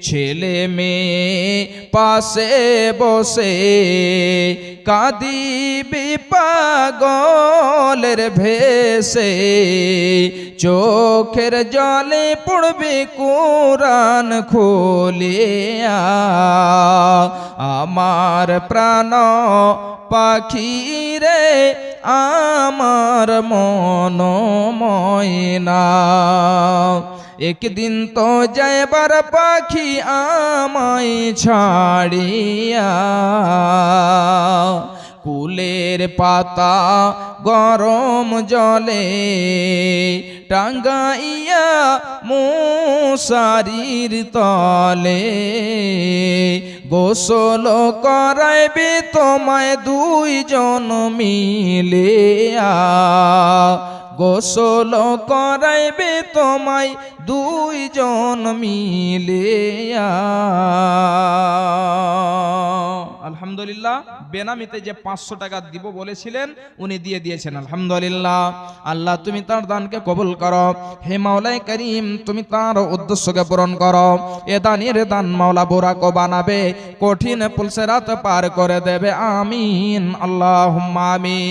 ছেলে মেয়ে পাশে বসে কাঁদিবি পাগলের ভেসে, চোখের জলে পড়বে কোরআন খুলিয়া। আমার প্রাণ পাখি রে আমার মন ময়না, একদিন তো যাইবার পাখি আমায় ছাড়িয়া। কুলের পাতা গরম জলে টাঙ্গাইয়া মশারির তলে, গোসল করাইবে তোমায় দুইজন মিলিয়া। গোসল করাইবে তোমায় দুইজন মিলিয়া। আলহামদুলিল্লাহ, বেনামিতে যে 500 টাকা দিব বলেছিলেন উনি দিয়ে দিয়েছেন, আলহামদুলিল্লাহ। আল্লাহ তুমি তার দানকে কবুল করো, হে মাওলাই করিম তুমি তার উদ্দেশ্যকে পূরণ করো। এ দানের দান মাওলা বোরাকো বানাবে, কঠিন পুলসেরাত পার করে দেবে, আমিন আল্লাহুম্মা আমিন।